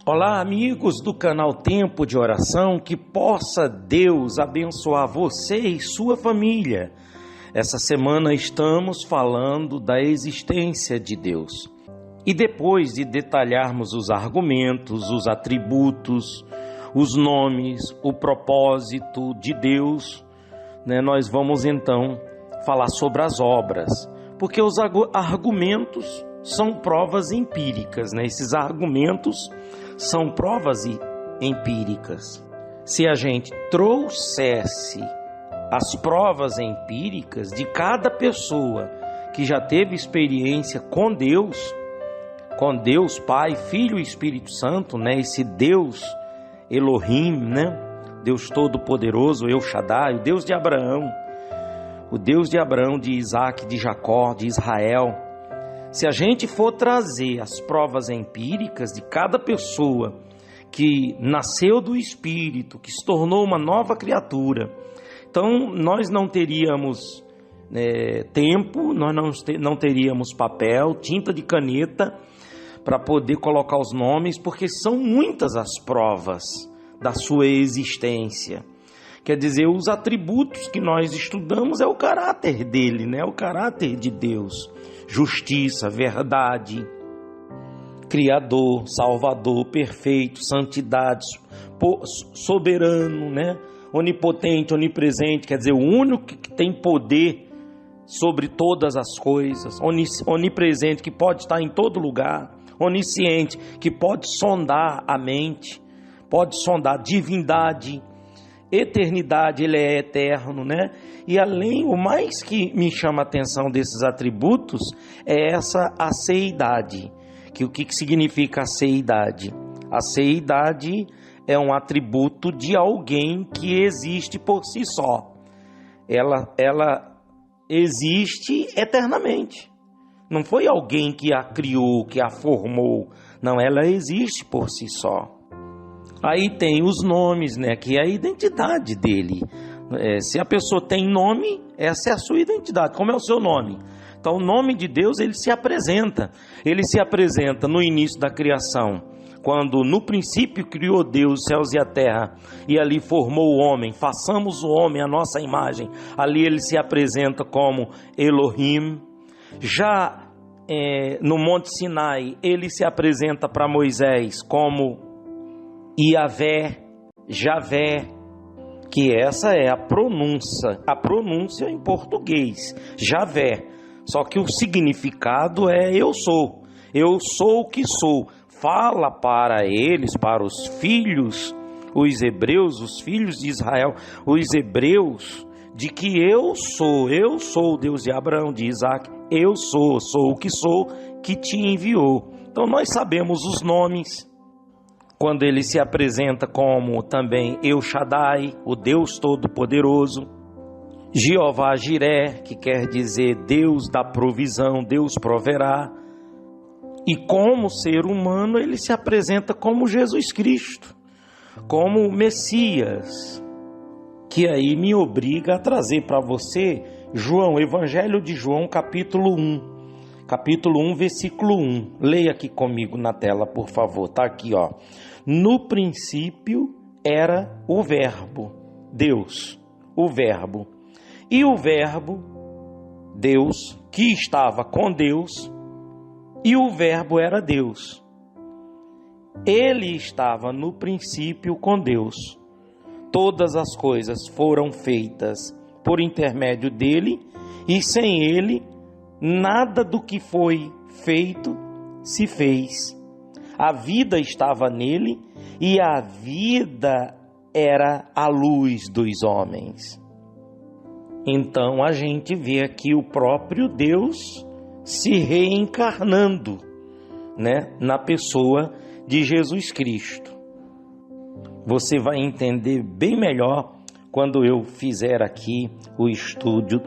Olá, amigos do canal Tempo de Oração, que possa Deus abençoar você e sua família. Essa semana estamos falando da existência de Deus. E depois de detalharmos os argumentos, os atributos, os nomes, o propósito de Deus, nós vamos então falar sobre as obras, porque os argumentos são provas empíricas, Esses argumentos são provas empíricas. Se a gente trouxesse as provas empíricas de cada pessoa que já teve experiência com Deus Pai, Filho e Espírito Santo, Esse Deus Elohim, Deus Todo-Poderoso, El Shaddai, o Deus de Abraão, de Isaac, de Jacó, de Israel. Se a gente for trazer as provas empíricas de cada pessoa que nasceu do Espírito, que se tornou uma nova criatura, então nós não teríamos tempo, nós não teríamos papel, tinta de caneta para poder colocar os nomes, porque são muitas as provas da sua existência. Quer dizer, os atributos que nós estudamos é o caráter dele, o caráter de Deus. Justiça, verdade, Criador, Salvador, perfeito, santidade, soberano, onipotente, onipresente, quer dizer, o único que tem poder sobre todas as coisas, onipresente, que pode estar em todo lugar, onisciente, que pode sondar a mente, pode sondar divindade, eternidade, ele é eterno, E além, o mais que me chama a atenção desses atributos é essa aceidade. O que significa aceidade? Aceidade é um atributo de alguém que existe por si só. Ela existe eternamente. Não foi alguém que a criou, que a formou. Não, ela existe por si só. Aí tem os nomes, que é a identidade dele. Se a pessoa tem nome, essa é a sua identidade. Como é o seu nome? Então, o nome de Deus, ele se apresenta. Ele se apresenta no início da criação, quando no princípio criou Deus os céus e a terra, e ali formou o homem. Façamos o homem à nossa imagem. Ali ele se apresenta como Elohim. Já no Monte Sinai, ele se apresenta para Moisés como Iavé, Javé, que essa é a pronúncia em português, Javé, só que o significado é eu sou o que sou. Fala para eles, para os filhos, os hebreus, os filhos de Israel, os hebreus, de que eu sou o Deus de Abraão, de Isaac, eu sou o que sou, que te enviou. Então nós sabemos os nomes. Quando ele se apresenta como também El Shaddai, o Deus Todo-Poderoso, Jeová Jiré, que quer dizer Deus da provisão, Deus proverá. E como ser humano, ele se apresenta como Jesus Cristo, como o Messias, que aí me obriga a trazer para você Evangelho de João, capítulo 1, versículo 1. Leia aqui comigo na tela, por favor. Está aqui, ó. No princípio era o Verbo, Deus, o Verbo. E o Verbo, Deus, que estava com Deus, e o Verbo era Deus. Ele estava no princípio com Deus. Todas as coisas foram feitas por intermédio dele, e sem ele, nada do que foi feito se fez. A vida estava nele, e a vida era a luz dos homens. Então a gente vê aqui o próprio Deus se reencarnando, na pessoa de Jesus Cristo. Você vai entender bem melhor quando eu fizer aqui o estudo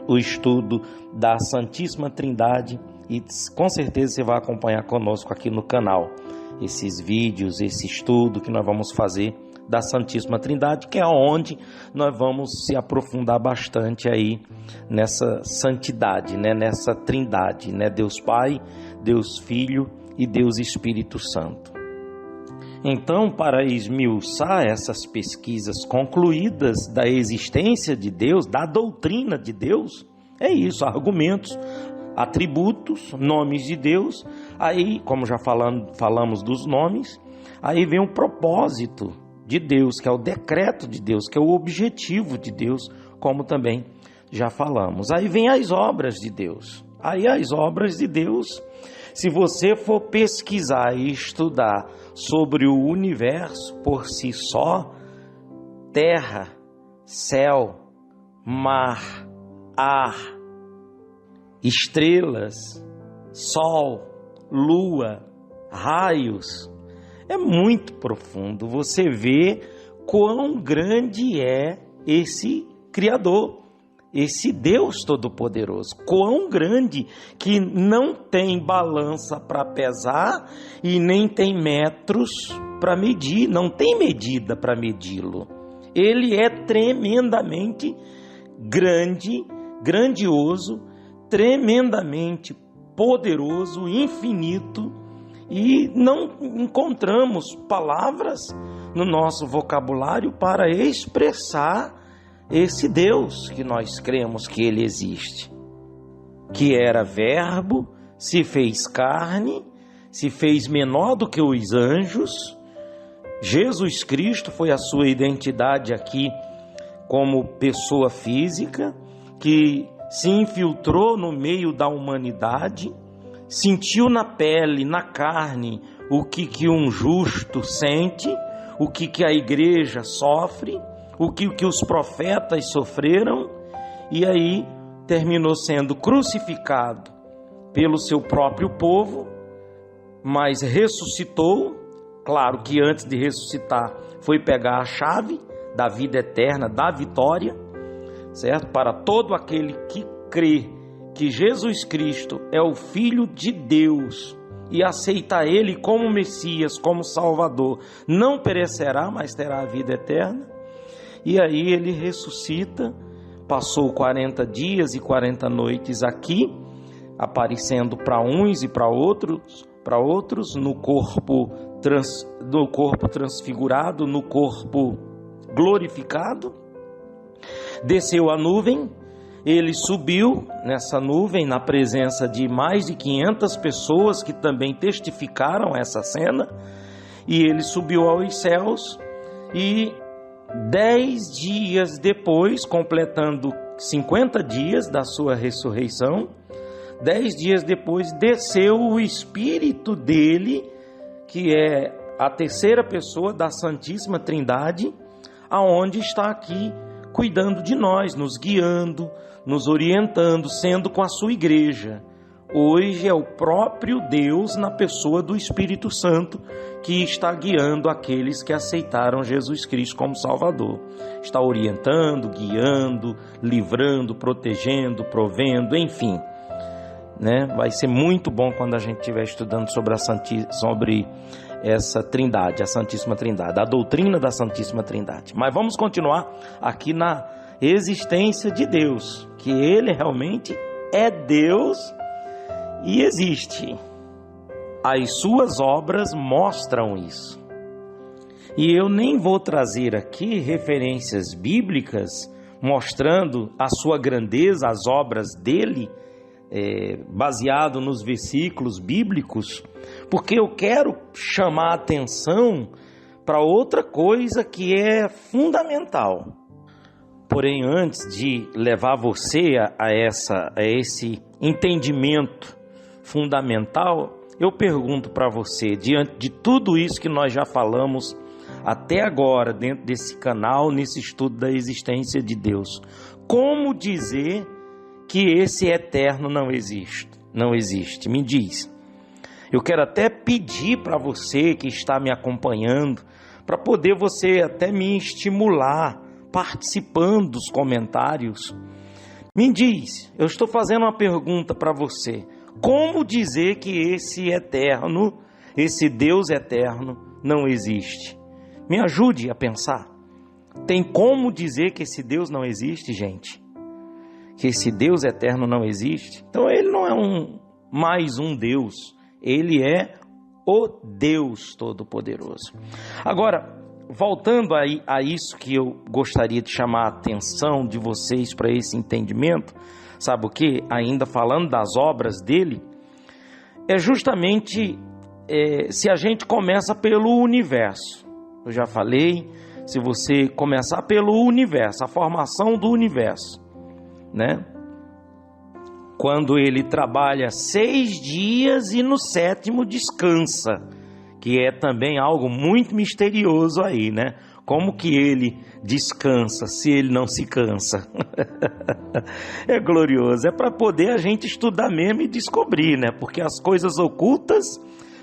da Santíssima Trindade, e com certeza você vai acompanhar conosco aqui no canal esses vídeos, esse estudo que nós vamos fazer da Santíssima Trindade, que é onde nós vamos se aprofundar bastante aí nessa santidade, nessa trindade, Deus Pai, Deus Filho e Deus Espírito Santo. Então, para esmiuçar essas pesquisas concluídas da existência de Deus, da doutrina de Deus, é isso, argumentos, atributos, nomes de Deus. Aí, como já falamos dos nomes, aí vem o propósito de Deus, que é o decreto de Deus, que é o objetivo de Deus, como também já falamos. Aí vem as obras de Deus. Aí as obras de Deus, se você for pesquisar e estudar sobre o universo por si só, terra, céu, mar, ar, estrelas, sol, lua, raios, é muito profundo. Você vê quão grande é esse Criador, esse Deus Todo-Poderoso, quão grande que não tem balança para pesar e nem tem metros para medir, não tem medida para medi-lo. Ele é tremendamente grande, grandioso, tremendamente poderoso, infinito, e não encontramos palavras no nosso vocabulário para expressar esse Deus que nós cremos que Ele existe, que era verbo, se fez carne, se fez menor do que os anjos. Jesus Cristo foi a sua identidade aqui como pessoa física, que se infiltrou no meio da humanidade, sentiu na pele, na carne, o que um justo sente, o que a igreja sofre, o que os profetas sofreram, e aí terminou sendo crucificado pelo seu próprio povo, mas ressuscitou. Claro que antes de ressuscitar foi pegar a chave da vida eterna, da vitória, certo? Para todo aquele que crê que Jesus Cristo é o Filho de Deus e aceita Ele como Messias, como Salvador, não perecerá, mas terá a vida eterna. E aí ele ressuscita, passou 40 dias e 40 noites aqui, aparecendo para uns e para outros no corpo transfigurado, no corpo glorificado. Desceu a nuvem, ele subiu nessa nuvem na presença de mais de 500 pessoas que também testificaram essa cena, e ele subiu aos céus, e 10 dias depois, completando 50 dias da sua ressurreição, 10 dias depois desceu o Espírito dele, que é a terceira pessoa da Santíssima Trindade, aonde está aqui cuidando de nós, nos guiando, nos orientando, sendo com a sua igreja. Hoje é o próprio Deus na pessoa do Espírito Santo que está guiando aqueles que aceitaram Jesus Cristo como Salvador. Está orientando, guiando, livrando, protegendo, provendo, enfim. Vai ser muito bom quando a gente estiver estudando sobre essa trindade, a Santíssima Trindade, a doutrina da Santíssima Trindade. Mas vamos continuar aqui na existência de Deus, que Ele realmente é Deus e existe. As suas obras mostram isso. E eu nem vou trazer aqui referências bíblicas mostrando a sua grandeza, as obras dele, baseado nos versículos bíblicos, porque eu quero chamar a atenção para outra coisa que é fundamental. Porém, antes de levar você a esse entendimento fundamental, eu pergunto para você, diante de tudo isso que nós já falamos até agora, dentro desse canal, nesse estudo da existência de Deus, como dizer que esse eterno não existe? Não existe, me diz. Eu quero até pedir para você que está me acompanhando, para poder você até me estimular, participando dos comentários. Me diz, eu estou fazendo uma pergunta para você. Como dizer que esse eterno, esse Deus eterno, não existe? Me ajude a pensar. Tem como dizer que esse Deus não existe, gente? Que esse Deus eterno não existe? Então ele não é mais um Deus. Ele é o Deus Todo-Poderoso. Agora, voltando a isso que eu gostaria de chamar a atenção de vocês para esse entendimento, sabe o que? Ainda falando das obras dele, é justamente se a gente começa pelo universo. Eu já falei, se você começar pelo universo, a formação do universo, né? Quando ele trabalha 6 dias e no 7º descansa, que é também algo muito misterioso aí, né? Como que ele descansa se ele não se cansa? É glorioso, é para poder a gente estudar mesmo e descobrir, né? Porque as coisas ocultas,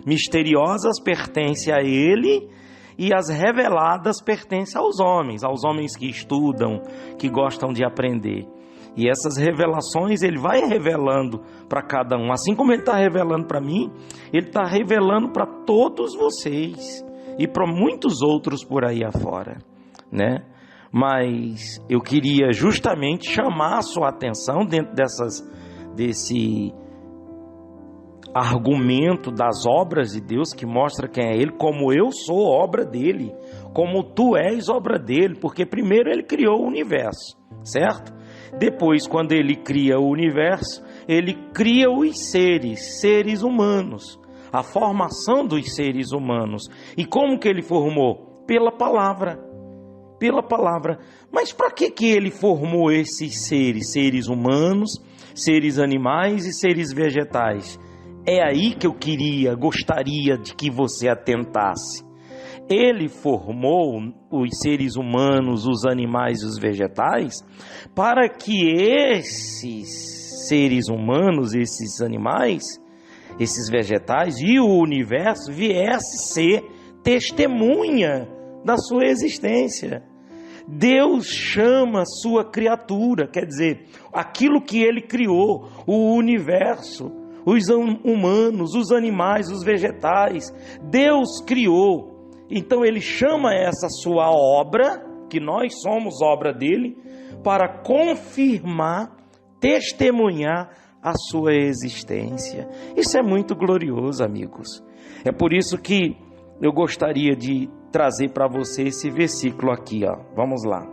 misteriosas pertencem a ele e as reveladas pertencem aos homens que estudam, que gostam de aprender. E essas revelações ele vai revelando para cada um. Assim como ele está revelando para mim, ele está revelando para todos vocês e para muitos outros por aí afora, né? Mas eu queria justamente chamar a sua atenção dentro desse argumento das obras de Deus, que mostra quem é ele, como eu sou obra dele, como tu és obra dele, porque primeiro ele criou o universo, certo? Depois, quando ele cria o universo, ele cria os seres humanos, a formação dos seres humanos. E como que ele formou? Pela palavra. Mas para que ele formou esses seres humanos, seres animais e seres vegetais? É aí que eu gostaria de que você atentasse. Ele formou os seres humanos, os animais e os vegetais para que esses seres humanos, esses animais, esses vegetais e o universo viesse ser testemunha da sua existência. Deus chama a sua criatura, quer dizer, aquilo que ele criou, o universo, os humanos, os animais, os vegetais, Deus criou. Então ele chama essa sua obra, que nós somos obra dele, para confirmar, testemunhar a sua existência. Isso é muito glorioso, amigos. É por isso que eu gostaria de trazer para você esse versículo aqui, ó. Vamos lá.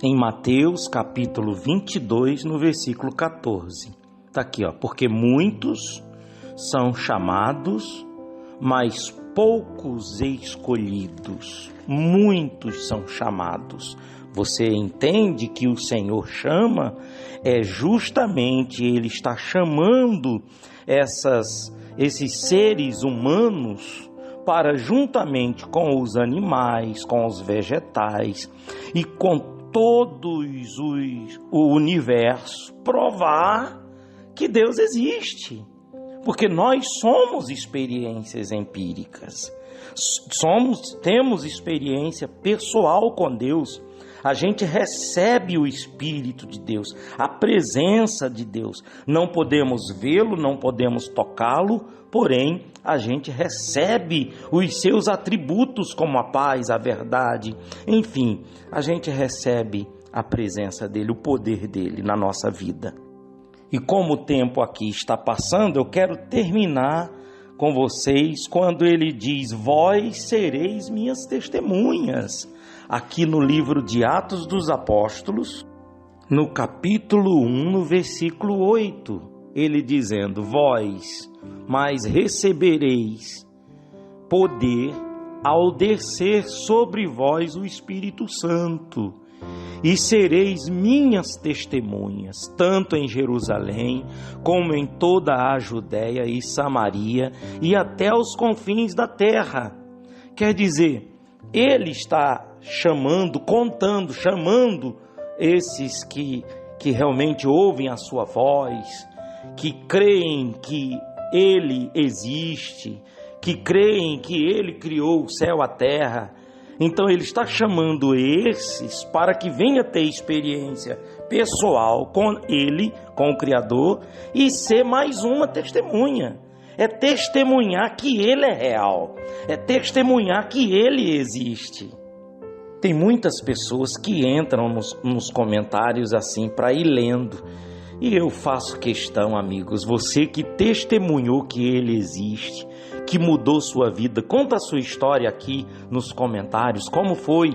Em Mateus capítulo 22, no versículo 14. Está aqui, ó. Porque muitos são chamados, mas poucos escolhidos. Muitos são chamados. Você entende que o Senhor chama? É justamente Ele está chamando esses seres humanos para, juntamente com os animais, com os vegetais e com todos o universo, provar que Deus existe. Porque nós somos experiências empíricas, temos experiência pessoal com Deus, a gente recebe o Espírito de Deus, a presença de Deus, não podemos vê-lo, não podemos tocá-lo, porém a gente recebe os seus atributos como a paz, a verdade, enfim, a gente recebe a presença dele, o poder dele na nossa vida. E como o tempo aqui está passando, eu quero terminar com vocês quando ele diz: vós sereis minhas testemunhas. Aqui no livro de Atos dos Apóstolos, no capítulo 1, no versículo 8, ele dizendo: vós, mas recebereis poder ao descer sobre vós o Espírito Santo, e sereis minhas testemunhas, tanto em Jerusalém, como em toda a Judéia e Samaria, e até os confins da terra. Quer dizer, ele está chamando esses que realmente ouvem a sua voz, que creem que ele existe, que creem que ele criou o céu e a terra. Então ele está chamando esses para que venha ter experiência pessoal com ele, com o Criador, e ser mais uma testemunha. É testemunhar que ele é real, é testemunhar que ele existe. Tem muitas pessoas que entram nos comentários assim para ir lendo, E eu faço questão, amigos, você que testemunhou que Ele existe, que mudou sua vida, conta a sua história aqui nos comentários, como foi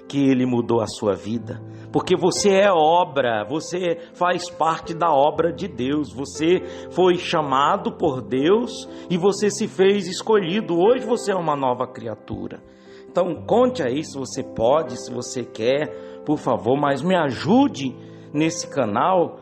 que Ele mudou a sua vida, porque você é obra, você faz parte da obra de Deus, você foi chamado por Deus e você se fez escolhido, hoje você é uma nova criatura. Então conte aí se você pode, se você quer, por favor, mas me ajude nesse canal,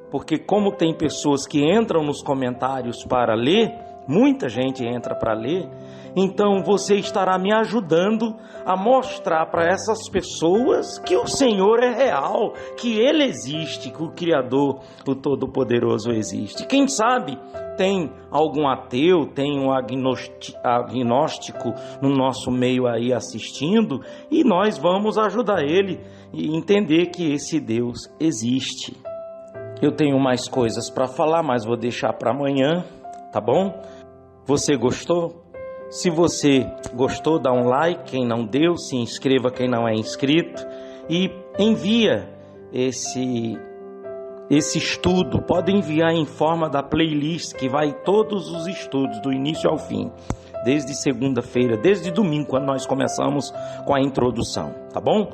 porque como tem pessoas que entram nos comentários para ler, muita gente entra para ler, então você estará me ajudando a mostrar para essas pessoas que o Senhor é real, que Ele existe, que o Criador, o Todo-Poderoso existe. Quem sabe tem algum ateu, tem um agnóstico no nosso meio aí assistindo, e nós vamos ajudar ele a entender que esse Deus existe. Eu tenho mais coisas para falar, mas vou deixar para amanhã, tá bom? Você gostou? Se você gostou, dá um like, quem não deu, se inscreva quem não é inscrito e envia esse estudo, pode enviar em forma da playlist que vai todos os estudos do início ao fim, desde segunda-feira, desde domingo, quando nós começamos com a introdução, tá bom?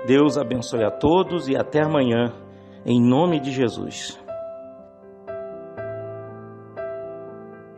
Deus abençoe a todos e até amanhã, em nome de Jesus.